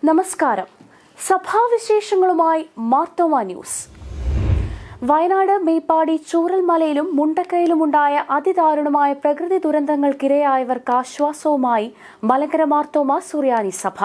നമസ്കാരം. സഭാവിശേഷങ്ങളുമായി മാർത്തോമ ന്യൂസ്. വയനാട് മേപ്പാടി ചൂരൽമലയിലും മുണ്ടക്കയിലുമുണ്ടായ അതിദാരുണമായ പ്രകൃതി ദുരന്തങ്ങൾക്കിരയായവർക്ക് ആശ്വാസവുമായി മലങ്കര മാർത്തോമ സുറിയാനി സഭ.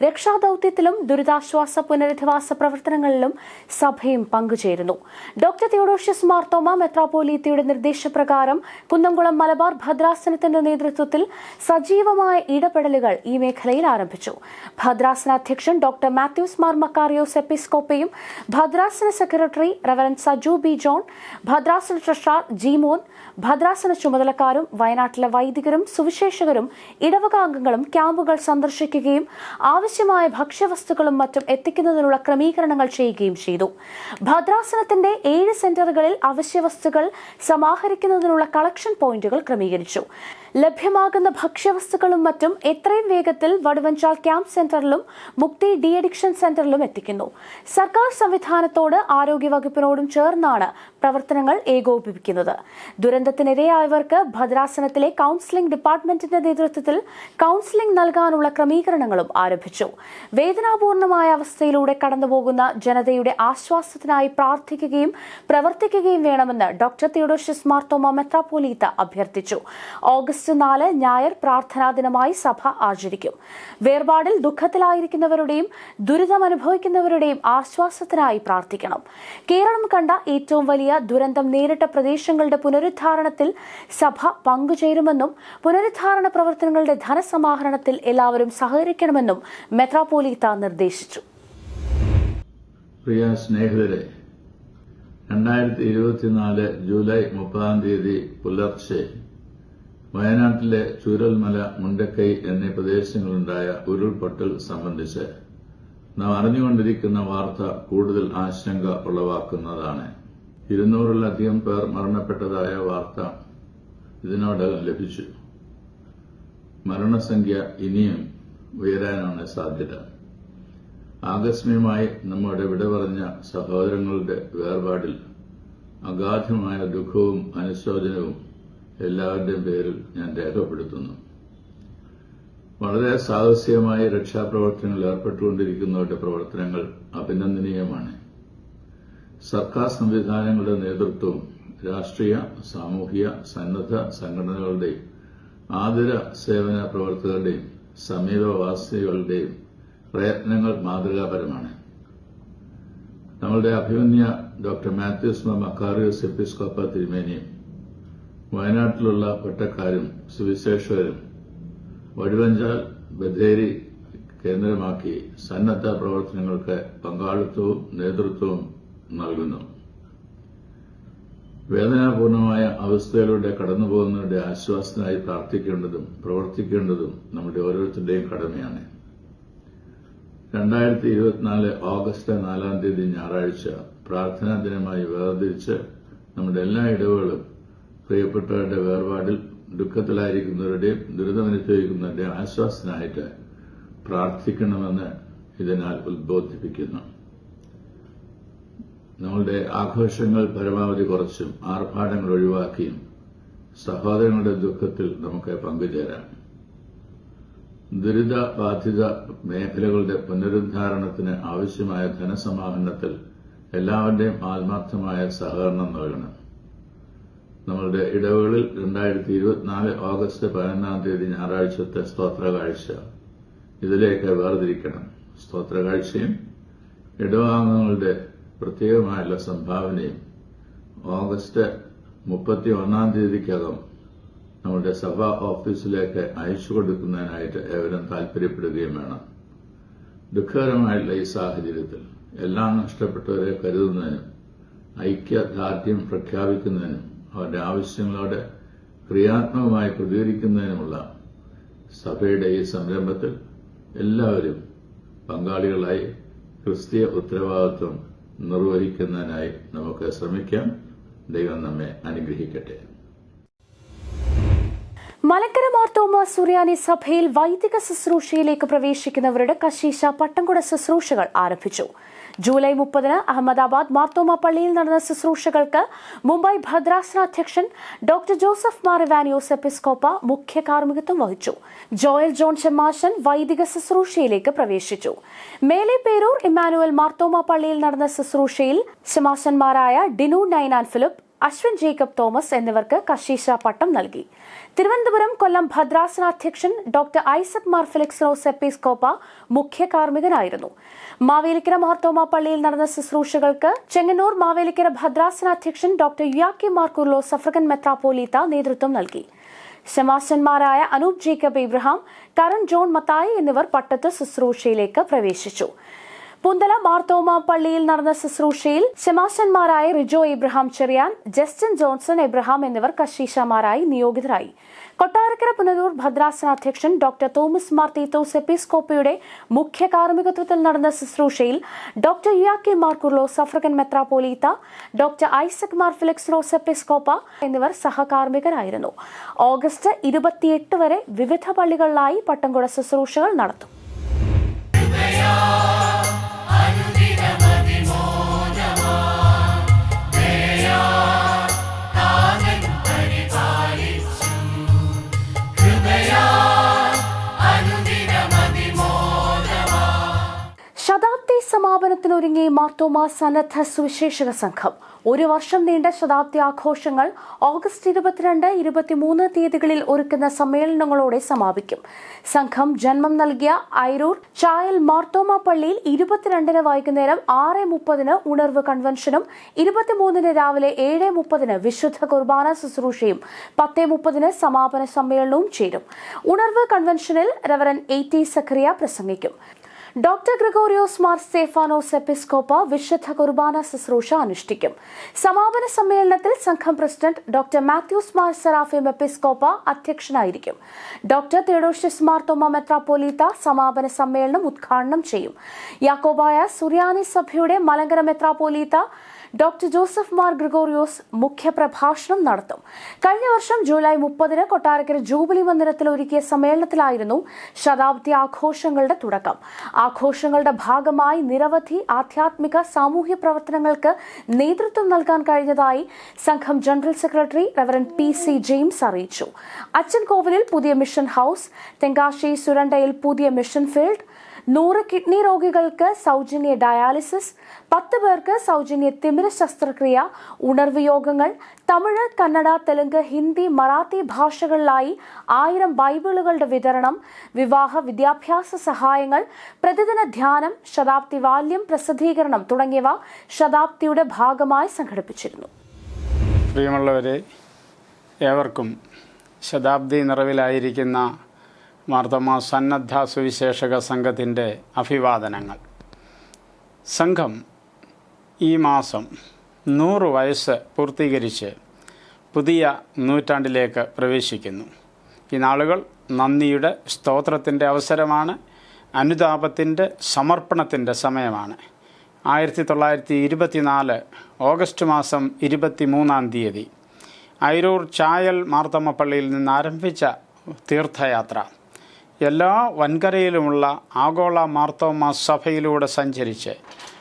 രക്ഷാദൌത്യത്തിലും ദുരിതാശ്വാസ പുനരധിവാസ പ്രവർത്തനങ്ങളിലും സഭയും പങ്കുചേരുന്നു. ഡോക്ടർ തിയോഡോഷ്യസ് മാർത്തോമ മെത്രാപ്പോലീത്തയുടെ നിർദ്ദേശപ്രകാരം കുന്നംകുളം മലബാർ ഭദ്രാസനത്തിന്റെ നേതൃത്വത്തിൽ സജീവമായ ഇടപെടലുകൾ ഈ മേഖലയിൽ ആരംഭിച്ചു. ഭദ്രാസന അധ്യക്ഷൻ ഡോക്ടർ മാത്യൂസ് മാർ മക്കാറിയോസ് എപ്പിസ്കോപ്പയും ഭദ്രാസന secretary reverend Saju B John, ഭദ്രാസന ട്രഷറർ ജിമോൻ, ഭദ്രാസന ചുമതലക്കാരും വയനാട്ടിലെ വൈദികരും സുവിശേഷകരും ഇടവക അംഗങ്ങളും ക്യാമ്പുകൾ സന്ദർശിക്കുകയും ആവശ്യമായ ഭക്ഷ്യവസ്തുക്കളും മറ്റും എത്തിക്കുന്നതിനുള്ള ക്രമീകരണങ്ങൾ ചെയ്യുകയും ചെയ്തു. ഭദ്രാസനത്തിന്റെ 7 സെന്ററുകളിൽ അവശ്യവസ്തുക്കൾ സമാഹരിക്കുന്നതിനുള്ള കളക്ഷൻ പോയിന്റുകൾ ക്രമീകരിച്ചു. ലഭ്യമാകുന്ന ഭക്ഷ്യവസ്തുക്കളും മറ്റും എത്രയും വേഗത്തിൽ വടുവഞ്ചാൽ ക്യാമ്പ് സെന്ററിലും മുക്തി ഡി അഡിക്ഷൻ സെന്ററിലും എത്തിക്കുന്നു. സർക്കാർ സംവിധാനത്തോട് ആരോഗ്യവകുപ്പിനോടും ചേർന്നാണ് പ്രവർത്തനങ്ങൾ ഏകോപിപ്പിക്കുന്നത്. ദുരന്തത്തിനിരയായവർക്ക് ഭദ്രാസനത്തിലെ കൌൺസിലിംഗ് ഡിപ്പാർട്ട്മെന്റിന്റെ നേതൃത്വത്തിൽ കൌൺസിലിംഗ് നൽകാനുള്ള ക്രമീകരണങ്ങളും ആരംഭിച്ചു. വേദനാപൂർണമായ അവസ്ഥയിലൂടെ കടന്നുപോകുന്ന ജനതയുടെ ആശ്വാസത്തിനായി പ്രാർത്ഥിക്കുകയും പ്രവർത്തിക്കുകയും വേണമെന്ന് ഡോക്ടർ തിയോഡോഷ്യസ് മാർത്തോമ മെത്രാപ്പോലീത്ത അഭ്യർത്ഥിച്ചു. ഓഗസ്റ്റ് 4 ഞായർ പ്രാർത്ഥനാ ദിനമായി സഭ ആചരിക്കും. വേർപാടിൽ ദുഃഖത്തിലായിരിക്കുന്നവരുടെയും ദുരിതമനുഭവിക്കുന്നവരുടെയും ആശ്വാസത്തിനായി പ്രാർത്ഥിക്കണം. കേരളം കണ്ട ഏറ്റവും വലിയ ദുരന്തം നേരിട്ട പ്രദേശങ്ങളുടെ പുനരുദ്ധാരണത്തിൽ സഭ പങ്കുചേരുമെന്നും പുനരുദ്ധാരണ പ്രവർത്തനങ്ങളുടെ ധനസമാഹരണത്തിൽ എല്ലാവരും സഹകരിക്കണമെന്നും മെത്രാപ്പോലീത്ത നിർദ്ദേശിച്ചു. പ്രിയ സ്നേഹിതരെ, 2024 ജൂലൈ 30 പുലർച്ചെ വയനാട്ടിലെ ചൂരൽമല, മുണ്ടക്കൈ എന്നീ പ്രദേശങ്ങളുണ്ടായ ഉരുൾപൊട്ടൽ സംബന്ധിച്ച് നാം അറിഞ്ഞുകൊണ്ടിരിക്കുന്ന വാർത്ത കൂടുതൽ ആശങ്ക ഉളവാക്കുന്നതാണ്. 200-ലധികം പേർ മരണപ്പെട്ടതായ വാർത്ത ഇതിനോടകം ലഭിച്ചു. മരണസംഖ്യ ഇനിയും ഉയരാനാണ് സാധ്യത. ആകസ്മികമായി നമ്മുടെ വിട പറഞ്ഞ സഹോദരങ്ങളുടെ വേർപാടിൽ അഗാധമായ ദുഃഖവും അനുശോചനവും എല്ലാവരുടെയും പേരിൽ ഞാൻ രേഖപ്പെടുത്തുന്നു. വളരെ സാഹസികമായി രക്ഷാപ്രവർത്തനങ്ങളിൽ ഏർപ്പെട്ടുകൊണ്ടിരിക്കുന്നവരുടെ പ്രവർത്തനങ്ങൾ അഭിനന്ദനീയമാണ്. സർക്കാർ സംവിധാനങ്ങളുടെ നേതൃത്വവും രാഷ്ട്രീയ, സാമൂഹിക, സന്നദ്ധ സംഘടനകളുടെയും ആതുര സേവന പ്രവർത്തകരുടെയും സമീപവാസികളുടെയും പ്രയത്നങ്ങൾ മാതൃകാപരമാണ്. നമ്മളുടെ അഭിമന്യ ഡോക്ടർ മാത്യൂസ് മാർ മക്കാറിയോസ് എപ്പിസ്കോപ്പ തിരുമേനിയും വയനാട്ടിലുള്ള പട്ടക്കാരും സുവിശേഷകരും വടുവഞ്ചാൽ ബത്തേരി കേന്ദ്രമാക്കി സന്നദ്ധ പ്രവർത്തനങ്ങൾക്ക് പങ്കാളിത്തവും നേതൃത്വവും നൽകുന്നു. വേദനാപൂർണമായ അവസ്ഥയിലൂടെ കടന്നുപോകുന്നവരുടെ ആശ്വാസത്തിനായി പ്രാർത്ഥിക്കേണ്ടതും പ്രവർത്തിക്കേണ്ടതും നമ്മുടെ ഓരോരുത്തരുടെയും കടമയാണ്. 2024 ഓഗസ്റ്റ് 4 ഞായറാഴ്ച പ്രാർത്ഥനാ ദിനമായി വേർതിരിച്ച് നമ്മുടെ എല്ലാ ഇടവുകളും പ്രിയപ്പെട്ടവരുടെ വേർപാടിൽ ദുഃഖത്തിലായിരിക്കുന്നവരുടെയും ദുരിതമനുഭവിക്കുന്നവരുടെയും ആശ്വാസത്തിനായിട്ട് പ്രാർത്ഥിക്കണമെന്ന് ഇതിനാൽ ഉദ്ബോധിപ്പിക്കുന്നു. നമ്മളുടെ ആഘോഷങ്ങൾ പരമാവധി കുറച്ചും ആർഭാടങ്ങൾ ഒഴിവാക്കിയും സഹോദരങ്ങളുടെ ദുഃഖത്തിൽ നമുക്ക് പങ്കുചേരാം. ദുരിതബാധിത മേഖലകളുടെ പുനരുദ്ധാരണത്തിന് ആവശ്യമായ ധനസമാഹരണത്തിൽ എല്ലാവരുടെയും ആത്മാർത്ഥമായ സഹകരണം നൽകണം. നമ്മളുടെ ഇടവുകളിൽ 2024 ഓഗസ്റ്റ് 11 ഞായറാഴ്ചത്തെ സ്തോത്രകാഴ്ച ഇതിലേക്ക് വേർതിരിക്കണം. സ്തോത്രകാഴ്ചയും ഇടവാംഗങ്ങളുടെ പ്രത്യേകമായുള്ള സംഭാവനയും ഓഗസ്റ്റ് 31 നമ്മുടെ സഭാ ഓഫീസിലേക്ക് അയച്ചു കൊടുക്കുന്നതിനായിട്ട് ഏവരും താൽപര്യപ്പെടുകയും വേണം. ദുഃഖകരമായിട്ടുള്ള ഈ സാഹചര്യത്തിൽ എല്ലാം നഷ്ടപ്പെട്ടവരെ കരുതുന്നതിനും ഐക്യദാർഢ്യം പ്രഖ്യാപിക്കുന്നതിനും അവരുടെ ആവശ്യങ്ങളോട് ക്രിയാത്മകമായി പ്രതികരിക്കുന്നതിനുമുള്ള സഭയുടെ ഈ സംരംഭത്തിൽ എല്ലാവരും പങ്കാളികളായി ക്രിസ്തീയ ഉത്തരവാദിത്വം നിർവഹിക്കുന്നതിനായി നമുക്ക് ശ്രമിക്കാം. ദൈവം നമ്മെ അനുഗ്രഹിക്കട്ടെ. മലങ്കര മാർത്തോമ സുറിയാനി സഭയിൽ വൈദിക ശുശ്രൂഷയിലേക്ക് പ്രവേശിക്കുന്നവരുടെ കശീശ പട്ടംകുട ശുശ്രൂഷകൾ ആരംഭിച്ചു. ജൂലൈ 30 അഹമ്മദാബാദ് മാർത്തോമ പള്ളിയിൽ നടന്ന ശുശ്രൂഷകൾക്ക് മുംബൈ ഭദ്രാസന അധ്യക്ഷൻ ഡോക്ടർ ജോസഫ് മാർ ഇവാനിയോസ് എപ്പിസ്കോപ്പ മുഖ്യ കാർമ്മികത്വം വഹിച്ചു. ജോയൽ ജോൺ ഷെമാശൻ വൈദിക ശുശ്രൂഷയിലേക്ക് പ്രവേശിച്ചു. മേലെ പേരൂർ ഇമ്മാനുവൽ മാർത്തോമ പള്ളിയിൽ നടന്ന ശുശ്രൂഷയിൽ ഷെമാശന്മാരായ ഡിനു നൈനാൻ ഫിലിപ്പ്, അശ്വിൻ ജേക്കബ് തോമസ് എന്നിവർക്ക് കശീശ പട്ടം നൽകി. തിരുവനന്തപുരം കൊല്ലം ഭദ്രാസന അധ്യക്ഷൻ ഡോക്ടർ ഐസക് മാർ ഫെലിക്സ് എപ്പിസ്കോപ്പ മുഖ്യ കാർമ്മികനായിരുന്നു. മാവേലിക്കര മാർത്തോമ പള്ളിയിൽ നടന്ന ശുശ്രൂഷകൾക്ക് ചെങ്ങന്നൂർ മാവേലിക്കര ഭദ്രാസന അധ്യക്ഷൻ ഡോക്ടർ യുയാക്കി മാർ കുർലോസ് അഫ്രിക്കൻ മെത്രാപ്പോലീത്ത നേതൃത്വം നൽകി. ശമാശന്മാരായ അനൂപ് ജേക്കബ് ഇബ്രഹാം, കരൺ ജോൺ മത്തായി എന്നിവർ പട്ടത്ത് ശുശ്രൂഷയിലേക്ക് പ്രവേശിച്ചു. പുന്തല മാർത്തോമ പള്ളിയിൽ നടന്ന ശുശ്രൂഷയിൽ ശമാശന്മാരായ റിജോ ഇബ്രഹാം ചെറിയാൻ, ജസ്റ്റിൻ ജോൺസൺ എബ്രഹാം എന്നിവർ കശീശമാരായി നിയോഗിതരായി. കൊട്ടാരക്കര പുനലൂർ ഭദ്രാസന അധ്യക്ഷൻ ഡോക്ടർ തോമസ് മാർ തീത്തോസ് എപ്പിസ്കോപ്പയുടെ മുഖ്യ കാർമ്മികത്വത്തിൽ നടന്ന ശുശ്രൂഷയിൽ ഡോക്ടർ യുയാക്കി മാർ കുർലോസ് അഫ്രിക്കൻ മെത്രാപ്പോലീത്ത, ഡോക്ടർ ഐസക് മാർ ഫെലിക്സ് എപ്പിസ്കോപ്പ എന്നിവർ സഹകാർമ്മികരായിരുന്നു. ഓഗസ്റ്റ് 28 വരെ വിവിധ പള്ളികളിലായി പട്ടംകുട ശുശ്രൂഷകൾ നടത്തും. ശതാബ്ദി സമാപനത്തിനൊരുങ്ങി മാർത്തോമ സന്നദ്ധ സുവിശേഷക സംഘം. ഒരു വർഷം നീണ്ട ശതാബ്ദി ആഘോഷങ്ങൾ ഓഗസ്റ്റ് 22, 23 തീയതികളിൽ ഒരുക്കുന്ന സമ്മേളനങ്ങളോടെ സമാപിക്കും. സംഘം ജന്മം നൽകിയ ഐരൂർ ചായൽ മാർത്തോമ പള്ളിയിൽ 22 വൈകുന്നേരം 6:30 ഉണർവ് കൺവെൻഷനും 23 രാവിലെ 7:30 വിശുദ്ധ കുർബാന ശുശ്രൂഷയും 10:30 സമാപന സമ്മേളനവും ചേരും. ഉണർവ് കൺവെൻഷനിൽ റവറൻ A.T. സഖറിയ പ്രസംഗിക്കും. ഡോക്ടർ ഗ്രിഗോറിയോസ് മാർ സ്തേഫാനോസ് എപ്പിസ്കോപ്പ വിശുദ്ധ കുർബാന ശുശ്രൂഷ അനുഷ്ഠിക്കും. സമാപന സമ്മേളനത്തിൽ സംഘം പ്രസിഡന്റ് ഡോക്ടർ മാത്യൂസ് മാർ സെറാഫിം എപ്പിസ്കോപ്പ അധ്യക്ഷനായിരിക്കും. ഡോക്ടർ തിയോഡോഷ്യസ് മാർത്തോമ മെത്രാപ്പോലീത്ത സമാപന സമ്മേളനം ഉദ്ഘാടനം ചെയ്യും. യാക്കോബായ സുറിയാനി സഭയുടെ മലങ്കര മെത്രാപ്പോലീത്ത ഡോക്ടർ ജോസഫ് മാർ ഗ്രിഗോറിയോസ് മുഖ്യപ്രഭാഷണം നടത്തും. കഴിഞ്ഞ വർഷം ജൂലൈ 30 കൊട്ടാരക്കര ജൂബിലി മന്ദിരത്തിൽ ഒരുക്കിയ സമ്മേളനത്തിലായിരുന്നു ശതാബ്ദി ആഘോഷങ്ങളുടെ തുടക്കം. ആഘോഷങ്ങളുടെ ഭാഗമായി നിരവധി ആധ്യാത്മിക സാമൂഹ്യ പ്രവർത്തനങ്ങൾക്ക് നേതൃത്വം നൽകാൻ കഴിഞ്ഞതായി സംഘം general secretary reverend PC James അറിയിച്ചു. അച്ചൻകോവിലിൽ പുതിയ മിഷൻ ഹൌസ്, തെങ്കാശി സുരണ്ടയിൽ പുതിയ മിഷൻ ഫീൽഡ്, 100 കിഡ്നി രോഗികൾക്ക് സൗജന്യ ഡയാലിസിസ്, 10 പേർക്ക് സൗജന്യ തിമിര ശസ്ത്രക്രിയ, ഉണർവ് യോഗങ്ങൾ, തമിഴ്, കന്നഡ, തെലുങ്ക്, ഹിന്ദി, മറാത്തി ഭാഷകളിലായി 1000 ബൈബിളുകളുടെ വിതരണം, വിവാഹ വിദ്യാഭ്യാസ സഹായങ്ങൾ, പ്രതിദിന ധ്യാനം, ശതാബ്ദി വാല്യം പ്രസിദ്ധീകരണം തുടങ്ങിയവ ശതാബ്ദിയുടെ ഭാഗമായി സംഘടിപ്പിച്ചിരുന്നു. പ്രിയമുള്ളവരെ, ഏവർക്കും ശതാബ്ദി നിറവിലായിരിക്കുന്ന മാർത്തോമ സന്നദ്ധ സുവിശേഷക സംഘത്തിൻ്റെ അഭിവാദനങ്ങൾ. സംഘം ഈ മാസം 100 വയസ്സ് പൂർത്തീകരിച്ച് പുതിയ നൂറ്റാണ്ടിലേക്ക് പ്രവേശിക്കുന്നു. ഈ നാളുകൾ നന്ദിയുടെ, സ്തോത്രത്തിൻ്റെ അവസരമാണ്. അനുതാപത്തിൻ്റെ, സമർപ്പണത്തിൻ്റെ സമയമാണ്. 1924 ഓഗസ്റ്റ് മാസം 23 തീയതി ഐരൂർ ചായൽ മാർത്തോമ പള്ളിയിൽ നിന്ന് ആരംഭിച്ച തീർത്ഥയാത്ര എല്ലാ വൻകരയിലുമുള്ള ആഗോള മാർത്തോമ സഭയിലൂടെ സഞ്ചരിച്ച്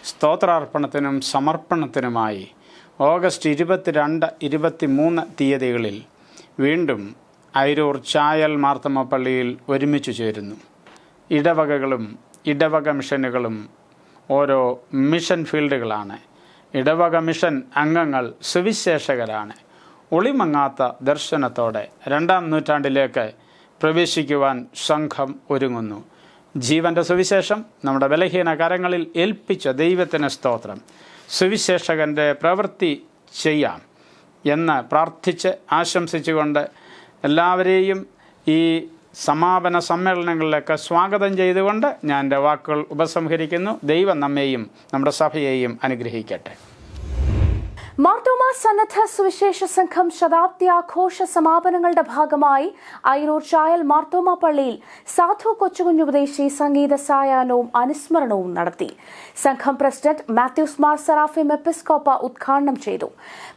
സ്തോത്രാർപ്പണത്തിനും സമർപ്പണത്തിനുമായി ഓഗസ്റ്റ് 22, 23 തീയതികളിൽ വീണ്ടും ഐരൂർ ചായൽ മാർത്തോമ പള്ളിയിൽ ഒരുമിച്ച് ചേരുന്നു. ഇടവകകളും ഇടവക മിഷനുകളും ഓരോ മിഷൻ ഫീൽഡുകളാണ്. ഇടവക മിഷൻ അംഗങ്ങൾ സുവിശേഷകരാണ്. ഒളിമങ്ങാത്ത ദർശനത്തോടെ 2ാം നൂറ്റാണ്ടിലേക്ക് പ്രവേശിക്കുവാൻ സംഘം ഒരുങ്ങുന്നു. ജീവൻ്റെ സുവിശേഷം നമ്മുടെ ബലഹീന കരങ്ങളിൽ ഏൽപ്പിച്ച ദൈവത്തിന് സ്തോത്രം. സുവിശേഷകൻ്റെ പ്രവൃത്തി ചെയ്യാം എന്ന് പ്രാർത്ഥിച്ച് ആശംസിച്ചുകൊണ്ട് എല്ലാവരെയും ഈ സമാപന സമ്മേളനങ്ങളിലേക്ക് സ്വാഗതം ചെയ്തുകൊണ്ട് ഞാൻ എൻ്റെ വാക്കുകൾ ഉപസംഹരിക്കുന്നു. ദൈവം നമ്മെയും നമ്മുടെ സഭയെയും അനുഗ്രഹിക്കട്ടെ. മാർത്തോമാ സന്നദ്ധ സുവിശേഷ സംഘം ശതാബ്ദി ആഘോഷ സമാപനങ്ങളുടെ ഭാഗമായി അയിരൂർ ചായൽ മാർത്തോമാ പള്ളിയിൽ സാധു കൊച്ചുകുഞ്ഞുപദേശി സംഗീത സായാഹ്നവും അനുസ്മരണവും നടത്തി. സംഘം പ്രസിഡന്റ് മാത്യൂസ് മാർ സെറാഫിം എപ്പിസ്കോപ്പ ഉദ്ഘാടനം ചെയ്തു.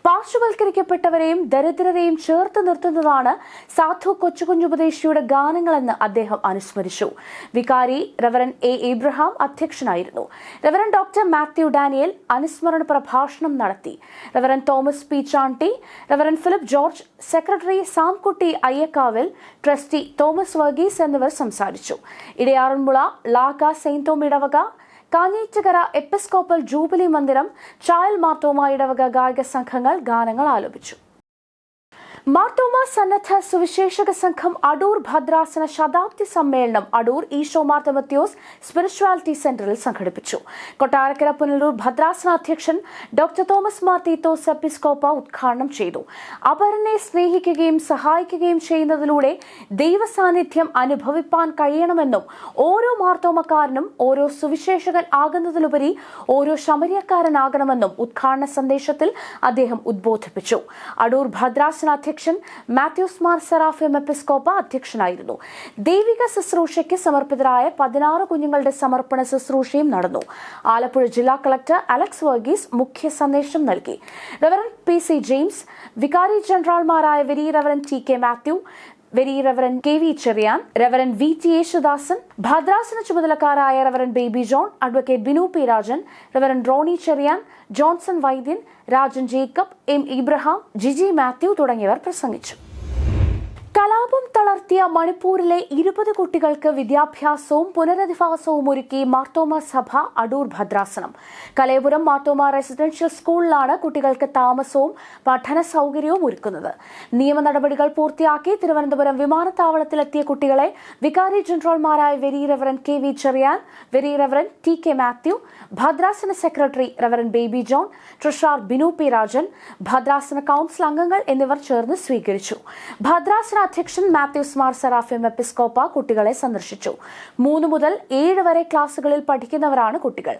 പാർശ്വവൽക്കരിക്കപ്പെട്ടവരെയും ദരിദ്രരെയും ചേർത്ത് നിർത്തുന്നതാണ് സാധു കൊച്ചുകുഞ്ഞുപദേശിയുടെ ഗാനങ്ങളെന്ന് അദ്ദേഹം അനുസ്മരിച്ചു. വികാരി റവറൻ എ ഇബ്രഹാം അധ്യക്ഷനായിരുന്നു. റവറൻ ഡോക്ടർ മാത്യു ഡാനിയൽ അനുസ്മരണ പ്രഭാഷണം നടത്തി. Reverend Thomas P Chandy, reverend Philip George, secretary Samkutty Ayyakkavil, trustee Thomas Varghese എന്നിവർ സംസാരിച്ചു. ഇടയാറന്മുള ലാഗ സെയിന്റ് തോം ഇടവക, കാഞ്ഞീറ്റുകര എപ്പിസ്കോപ്പൽ ജൂബിലി മന്ദിരം, ചായൽ മാർത്തോമാ ഇടവക ഗായക സംഘങ്ങൾ ഗാനങ്ങൾ ആലപിച്ചു. മാർത്തോമാ സന്നദ്ധ സുവിശേഷക സംഘം അടൂർ ഭദ്രാസന ശതാബ്ദി സമ്മേളനം അടൂർ ഈശോ മാർ തിമോത്തിയോസ് സ്പിരിച്വാലിറ്റി സെന്ററിൽ സംഘടിപ്പിച്ചു. കൊട്ടാരക്കര പുനലൂർ ഭദ്രാസന അധ്യക്ഷൻ ഡോക്ടർ തോമസ് മാർ തീത്തോസ് എപ്പിസ്കോപ്പ ഉദ്ഘാടനം ചെയ്തു. അപരനെ സ്നേഹിക്കുകയും സഹായിക്കുകയും ചെയ്യുന്നതിലൂടെ ദൈവസാന്നിധ്യം അനുഭവിപ്പാൻ കഴിയണമെന്നും ഓരോ മാർത്തോമക്കാരനും ഓരോ സുവിശേഷകൻ ആകുന്നതിലുപരി ഓരോ ശമരിയക്കാരനാകണമെന്നും ഉദ്ഘാടന സന്ദേശത്തിൽ അദ്ദേഹം ഉദ്ബോധിപ്പിച്ചു. അടൂർ ഭദ്രാസന അധ്യക്ഷൻ മാത്യൂസ് മാർ സെറാഫിം എപ്പിസ്കോപ്പ അധ്യക്ഷനായിരുന്നു. ദൈവിക ശുശ്രൂഷയ്ക്ക് സമർപ്പിതരായ 16 കുഞ്ഞുങ്ങളുടെ സമർപ്പണ ശുശ്രൂഷയും നടന്നു. ആലപ്പുഴ ജില്ലാ കളക്ടർ അലക്സ് വർഗീസ് മുഖ്യ സന്ദേശം നൽകി. റവറൻ പി സി ജെയിംസ്, വികാരി ജനറൽമാരായ very reverend T K Mathew, very reverend K V Cherian, reverend V T Yesudasan, ഭദ്രാസന ചുമതലക്കാരായ reverend Baby John, advocate Binu P Rajan, reverend Roni Cherian, Johnson Vaidyan, Rajan Jacob, M Ibrahim, Jiji Mathew തുടങ്ങിയവർ പ്രസംഗിച്ചു. കലാപം തളർത്തിയ മണിപ്പൂരിലെ 20 കുട്ടികൾക്ക് വിദ്യാഭ്യാസവും പുനരധിവാസവും ഒരുക്കി മാർത്തോമാ സഭ അടൂർ ഭദ്രാസനം. കലയപുരം മാർത്തോമാ റെസിഡൻഷ്യൽ സ്കൂളിലാണ് കുട്ടികൾക്ക് താമസവും പഠന സൗകര്യവും ഒരുക്കുന്നത്. നിയമ നടപടികൾ പൂർത്തിയാക്കി തിരുവനന്തപുരം വിമാനത്താവളത്തിലെത്തിയ കുട്ടികളെ വികാരി ജനറൽമാരായ very reverend K V Cherian, very reverend T K Mathew, ഭദ്രാസന secretary reverend Baby John, treasurer Binu P Rajan, ഭദ്രാസന കൌൺസിൽ അംഗങ്ങൾ എന്നിവർ ചേർന്ന് സ്വീകരിച്ചു. ഭദ്രാസന അധ്യക്ഷൻ മാത്യൂസ് മാർ സെറാഫിം എപ്പിസ്കോപ്പ കുട്ടികളെ സന്ദർശിച്ചു. 3 മുതൽ 7 വരെ ക്ലാസുകളിൽ പഠിക്കുന്നവരാണ് കുട്ടികൾ.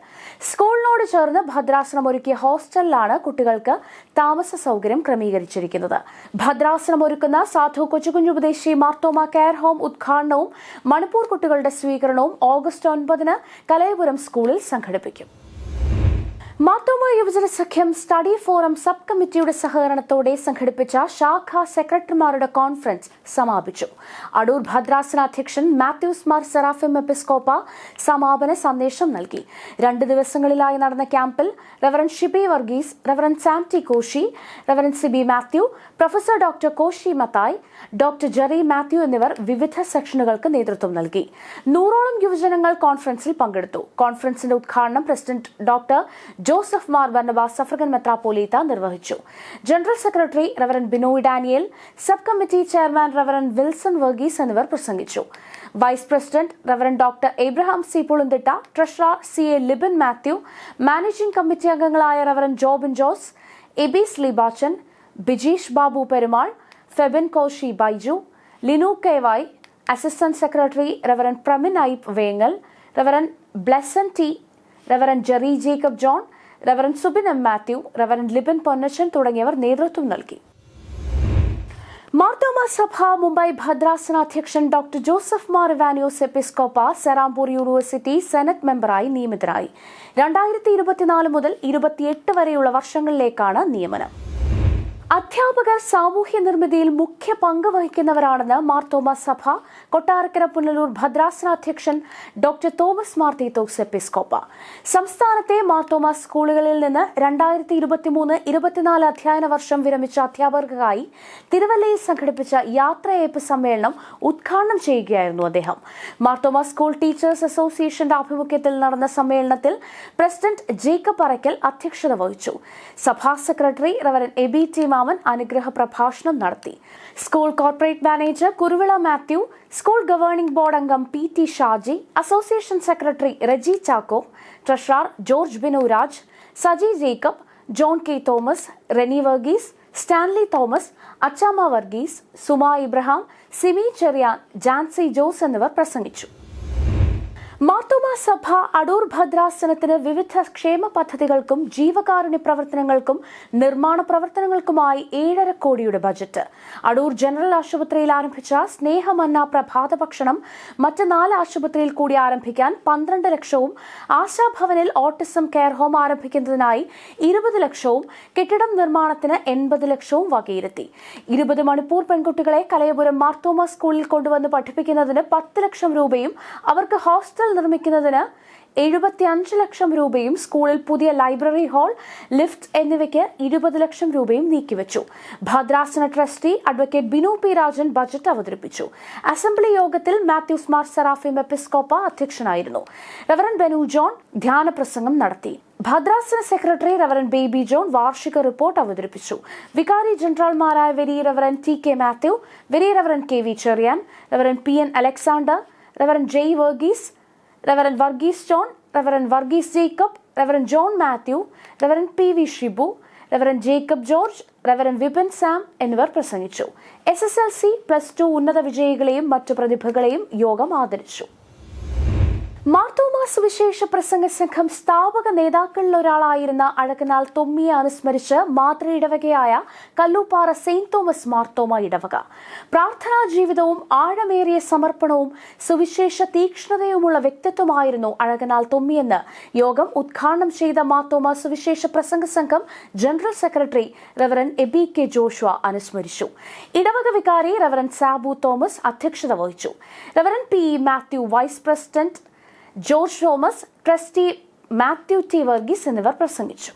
സ്കൂളിനോട് ചേർന്ന് ഭദ്രാസനം ഒരുക്കിയ ഹോസ്റ്റലിലാണ് കുട്ടികൾക്ക് താമസ സൗകര്യം ക്രമീകരിച്ചിരിക്കുന്നത്. ഭദ്രാസനം ഒരുക്കുന്ന സാധു കൊച്ചുകുഞ്ഞുപദേശി മാർത്തോമാ കെയർ ഹോം ഉദ്ഘാടനവും മണിപ്പൂർ കുട്ടികളുടെ സ്വീകരണവും ഓഗസ്റ്റ് 9 കലയപുരം സ്കൂളിൽ സംഘടിപ്പിക്കും. മാർത്തോമാ യുവജന സഖ്യം സ്റ്റഡി ഫോറം സബ് കമ്മിറ്റിയുടെ സഹകരണത്തോടെ സംഘടിപ്പിച്ച ശാഖാ സെക്രട്ടറിമാരുടെ കോൺഫറൻസ് സമാപിച്ചു. അടൂർ ഭദ്രാസന അധ്യക്ഷൻ മാത്യൂസ് മാർ സെറാഫിം എപ്പിസ്കോപ്പ സമാപന സന്ദേശം നൽകി. 2 ദിവസങ്ങളിലായി നടന്ന ക്യാമ്പിൽ reverend Shibi Varghese, reverend Samty Koshy, reverend Sibi Mathew, professor doctor Koshy Mathai, doctor Jerry Mathew എന്നിവർ വിവിധ സെക്ഷനുകൾക്ക് നേതൃത്വം നൽകി. 100ഓളം യുവജനങ്ങൾ കോൺഫറൻസിൽ പങ്കെടുത്തു. കോൺഫറൻസിന്റെ ഉദ്ഘാടനം president doctor Joseph Mar Barnabas suffragan മെത്രാപ്പോലീത്ത നിർവഹിച്ചു. General secretary reverend Binoy Daniel, sub committee chairman reverend Wilson Varghese എന്നിവർ പ്രസംഗിച്ചു. Vice president reverend doctor Abraham C Pulunthitta, treasurer C A Libin Mathew, managing committee അംഗങ്ങളായ reverend Jobin Jose, Abees Libachan, Bijeesh Babu Perumal, Febin Koshy Baiju, Linu K Y, assistant secretary reverend Pramin Eipe Vengal, reverend Blesson T, reverend Jerry Jacob John, reverend Subin M Mathew, reverend Libin Ponnachan തുടങ്ങിയവർ നേതൃത്വം നൽകി. മാർത്തോമാ സഭ മുംബൈ ഭദ്രാസന അധ്യക്ഷൻ doctor Joseph Mar Ivanios Episcopa Serampore university senate മെമ്പറായി നിയമിതരായി. 2024 മുതൽ 28 വരെയുള്ള വർഷങ്ങളിലേക്കാണ് നിയമനം. അധ്യാപകർ സാമൂഹ്യ നിർമ്മിതിയിൽ മുഖ്യ പങ്ക് വഹിക്കുന്നവരാണെന്ന് മാർത്തോമാ സഭ കൊട്ടാരക്കര പുനലൂർ ഭദ്രാസന അധ്യക്ഷൻ ഡോക്ടർ തോമസ് മാർ തീത്തോസ് എപ്പിസ്കോപ്പ. സംസ്ഥാനത്തെ മാർത്തോമാ സ്കൂളുകളിൽ നിന്ന് 2023-24 അധ്യയന വർഷം വിരമിച്ച അധ്യാപകർക്കായി തിരുവല്ലയിൽ സംഘടിപ്പിച്ച യാത്രയയപ്പ് സമ്മേളനം ഉദ്ഘാടനം ചെയ്യുകയായിരുന്നു അദ്ദേഹം. മാർത്തോമാ സ്കൂൾ ടീച്ചേഴ്സ് അസോസിയേഷന്റെ ആഭിമുഖ്യത്തിൽ നടന്ന സമ്മേളനത്തിൽ പ്രസിഡന്റ് ജേക്കബ് അറയ്ക്കൽ അധ്യക്ഷത വഹിച്ചു. സഭാ സെക്രട്ടറി റവറൻ എബി ടി മാമൻ അനുഗ്രഹ പ്രഭാഷണം നടത്തി. School corporate manager Kuruvila Mathew, school governing board അംഗം P T Shaji, association secretary Reji Chacko, treasurer George Binuraj, Saji Jacob, John K Thomas, Reni Varghese, Stanley Thomas, Achamma Varghese, Suma Ibrahim, Simi Cherian, Jancy Jose എന്നിവർ പ്രസംഗിച്ചു. മാർത്തോമാ സഭ അടൂർ ഭദ്രാസനത്തിന് വിവിധ ക്ഷേമ പദ്ധതികൾക്കും ജീവകാരുണ്യ പ്രവർത്തനങ്ങൾക്കും നിർമ്മാണ പ്രവർത്തനങ്ങൾക്കുമായി 7.5 കോടിയുടെ ബജറ്റ്. അടൂർ ജനറൽ ആശുപത്രിയിൽ ആരംഭിച്ച സ്നേഹമന്ന പ്രഭാത ഭക്ഷണം മറ്റ് 4 ആശുപത്രിയിൽ കൂടി ആരംഭിക്കാൻ 12 ലക്ഷവും, ആശാഭവനിൽ ഓട്ടിസം കെയർ ഹോം ആരംഭിക്കുന്നതിനായി 20 ലക്ഷവും, കെട്ടിടം നിർമ്മാണത്തിന് 80 ലക്ഷവും വകയിരുത്തി. 20 മണിപ്പൂർ പെൺകുട്ടികളെ കലയപുരം മാർത്തോമ സ്കൂളിൽ കൊണ്ടുവന്ന് പഠിപ്പിക്കുന്നതിന് 10 ലക്ഷം രൂപയും, അവർക്ക് ഹോസ്റ്റൽ നിർമ്മിക്കുന്നതിന് 75 ലക്ഷം രൂപയും, സ്കൂളിൽ പുതിയ ലൈബ്രറി ഹാൾ, ലിഫ്റ്റ് എന്നിവയ്ക്ക് 20 ലക്ഷം രൂപയും നീക്കിവച്ചു. ഭദ്രാസന trustee advocate Binu P Rajan budget അവതരിപ്പിച്ചു. അസംബ്ലി യോഗത്തിൽ മാത്യൂസ് മാർ സെറാഫിം എപ്പിസ്കോപ്പ അധ്യക്ഷനായിരുന്നു. റവറന്റ് ബെനു ജോൺ ധ്യാനപ്രസംഗം നടത്തി. ഭദ്രാസന സെക്രട്ടറി റവറന്റ് ബേബി ജോൺ വാർഷിക റിപ്പോർട്ട് അവതരിപ്പിച്ചു. വികാരി ജനറൽമാരായ very reverend T K Mathew, very reverend K V Cherian, reverend P N Alexander, reverend Jay Varghese, reverend Varghese John, reverend Varghese Jacob, reverend John Mathew, reverend P V Shibu, reverend Jacob George, reverend Vipin Sam എന്നിവർ പ്രസംഗിച്ചു. SSLC, +2 ഉന്നത വിജയികളെയും മറ്റു പ്രതിഭകളെയും യോഗം ആദരിച്ചു. മാർത്തോമ സുവിശേഷ പ്രസംഗ സംഘം സ്ഥാപക നേതാക്കളിലൊരാളായിരുന്ന അഴകനാൽ തൊമ്മിയെ അനുസ്മരിച്ച് മാതൃ ഇടവകയായ കല്ലൂപ്പാറ സെയിന്റ് തോമസ് മാർത്തോമ ഇടവക. പ്രാർത്ഥനാ ജീവിതവും ആഴമേറിയ സമർപ്പണവും സുവിശേഷ തീക്ഷ്ണതയുമുള്ള വ്യക്തിത്വമായിരുന്നു അഴകനാൽ തൊമ്മിയെന്ന് യോഗം ഉദ്ഘാടനം ചെയ്ത മാർത്തോമ സുവിശേഷ പ്രസംഗ സംഘം general secretary reverend Eby K Joshua അനുസ്മരിച്ചു. ഇടവക വികാരി റവറന്റ് സാബു തോമസ് അധ്യക്ഷത വഹിച്ചു. Reverend P Mathew vice president, George Thomas, trustee Mathew T Varghese എന്നിവർ പ്രസംഗിച്ചു.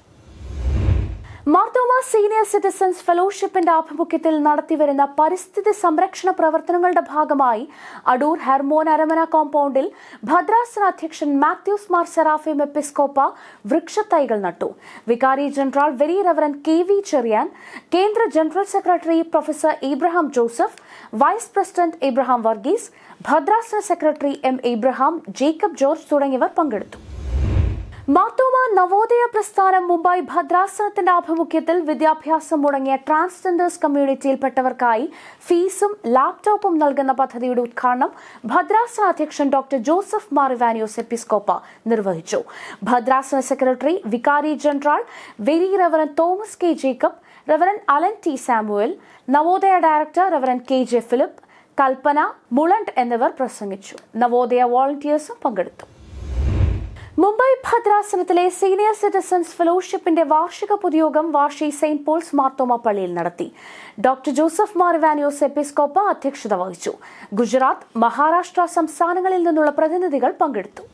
മാർത്തോമ സീനിയർ സിറ്റിസൺസ് ഫെലോഷിപ്പിന്റെ ആഭിമുഖ്യത്തിൽ നടത്തിവരുന്ന പരിസ്ഥിതി സംരക്ഷണ പ്രവർത്തനങ്ങളുടെ ഭാഗമായി അടൂർ ഹെർമോൻ അരമന കോമ്പൗണ്ടിൽ ഭദ്രാസന അധ്യക്ഷൻ മാത്യൂസ് മാർ സെറാഫിം എപ്പിസ്കോപ്പ വൃക്ഷത്തൈകൾ നട്ടു. വികാരി general very reverend K V Cherian, കേന്ദ്ര general secretary professor Ibrahim Joseph, vice president Ibrahim Varghese, ഭദ്രാസന സെക്രട്ടറി എം ഇബ്രഹാം, ജേക്കബ് ജോർജ് തുടങ്ങിയവർ പങ്കെടുത്തു. മാർത്തോമ നവോദയ പ്രസ്ഥാനം മുംബൈ ഭദ്രാസനത്തിന്റെ ആഭിമുഖ്യത്തിൽ വിദ്യാഭ്യാസം മുടങ്ങിയ ട്രാൻസ്ജെൻഡേഴ്സ് കമ്മ്യൂണിറ്റിയിൽപ്പെട്ടവർക്കായി ഫീസും ലാപ്ടോപ്പും നൽകുന്ന പദ്ധതിയുടെ ഉദ്ഘാടനം ഭദ്രാസന അധ്യക്ഷൻ ഡോക്ടർ ജോസഫ് മാർ ഇവാനിയോസ് എപ്പിസ്കോപ്പ നിർവഹിച്ചു. ഭദ്രാസന സെക്രട്ടറി വികാരി general very reverend Thomas K Jacob, reverend Alan T Samuel, Navodaya director reverend K J Philip, Kalpana Mulund എന്നിവർ പ്രസംഗിച്ചു. നവോദയ വോളണ്ടിയേഴ്സും പങ്കെടുത്തു. മുംബൈ ഭദ്രാസനത്തിലെ സീനിയർ സിറ്റിസൺസ് ഫെലോഷിപ്പിന്റെ വാർഷിക പൊതുയോഗം വാഷി സെയിന്റ് പോൾസ് മാർത്തോമ പള്ളിയിൽ നടത്തി. ഡോക്ടർ ജോസഫ് മാർ ഇവാനിയോസ് എപ്പിസ്കോപ്പ അധ്യക്ഷത വഹിച്ചു. ഗുജറാത്ത്, മഹാരാഷ്ട്ര സംസ്ഥാനങ്ങളിൽ നിന്നുള്ള പ്രതിനിധികൾ പങ്കെടുത്തു.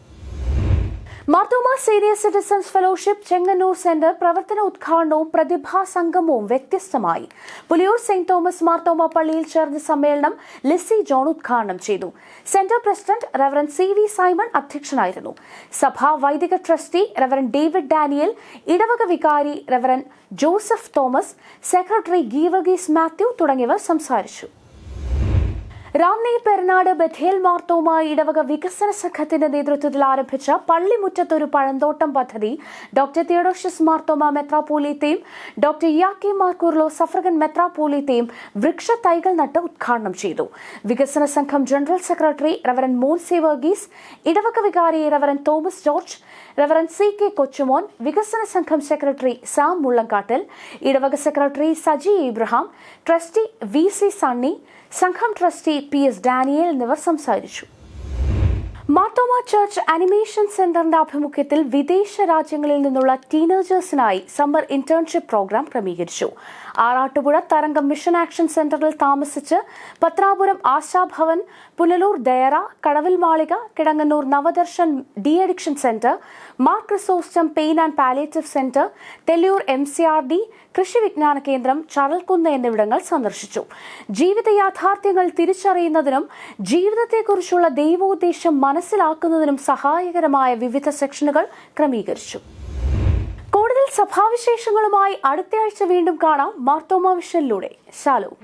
Marthoma senior citizens fellowship Chengannur centre പ്രവർത്തന ഉദ്ഘാടനവും പ്രതിഭാ സംഗമവും വ്യത്യസ്തമായി. പുലിയൂർ സെയിന്റ് തോമസ് മാർത്തോമ പള്ളിയിൽ ചേർന്ന സമ്മേളനം ലിസി ജോൺ ഉദ്ഘാടനം ചെയ്തു. Centre president reverend C V Simon അധ്യക്ഷനായിരുന്നു. സഭാ വൈദിക ട്രസ്റ്റി റവറന്റ് ഡേവിഡ് ഡാനിയൽ, ഇടവക വികാരി reverend Joseph Thomas, secretary Geevarghese Mathew തുടങ്ങിയവർ സംസാരിച്ചു. റാന്നി പെർനാട് ബഥേൽ മാർത്തോമ ഇടവക വികസന സംഘത്തിന്റെ നേതൃത്വത്തിൽ ആരംഭിച്ച പള്ളിമുറ്റത്തൊരു പഴന്തോട്ടം പദ്ധതി ഡോക്ടർ തിയോഡോഷ്യസ് മാർത്തോമ മെത്രാപ്പോലീത്തയും ഡോക്ടർ ഇയാക്കി മാർക്കൂർലോ സഫ്രഗൻ മെത്രാപ്പോലീത്തയും വൃക്ഷത്തൈകൾ നട്ട് ഉദ്ഘാടനം ചെയ്തു. വികസന സംഘം general secretary reverend Monsy Varghese, ഇടവക വികാരി reverend Thomas George, reverend C K Kochumon, വികസന സംഘം സെക്രട്ടറി സാം മുള്ളങ്കാട്ടിൽ, ഇടവക secretary Saji Ibrahim, trustee V C Sunny, സംഘം ട്രസ്റ്റി പി എസ് ഡാനിയേൽ എന്നിവർ സംസാരിച്ചു. മാർത്തോമ ചർച്ച് ആനിമേഷൻ സെന്ററിന്റെ ആഭിമുഖ്യത്തിൽ വിദേശ രാജ്യങ്ങളിൽ നിന്നുള്ള ടീനേജേഴ്സിനായി സമ്മർ ഇന്റേൺഷിപ്പ് പ്രോഗ്രാം ക്രമീകരിച്ചു. ആറാട്ടുപുഴ തരംഗം മിഷൻ ആക്ഷൻ സെന്ററിൽ താമസിച്ച് പത്രാപുരം ആശാഭവൻ, പുനലൂർ ദയറ, കടവിൽ മാളിക, Kidangannur Navadarshan de addiction centre, Mar Chrysostom pain and palliative centre, Thellur MCRD, കൃഷി വിജ്ഞാന കേന്ദ്രം, ചരൽക്കുന്ന് എന്നിവിടങ്ങൾ സന്ദർശിച്ചു. ജീവിത യാഥാർത്ഥ്യങ്ങൾ തിരിച്ചറിയുന്നതിനും ജീവിതത്തെക്കുറിച്ചുള്ള ദൈവോദ്ദേശം മനസ്സിലാക്കുന്നതിനും സഹായകരമായ വിവിധ സെക്ഷനുകൾ ക്രമീകരിച്ചു. കൂടുതൽ സഭാവിശേഷങ്ങളുമായി അടുത്തയാഴ്ച വീണ്ടും കാണാം മാർത്തോമ വിഷനിലൂടെ. ശാലോം.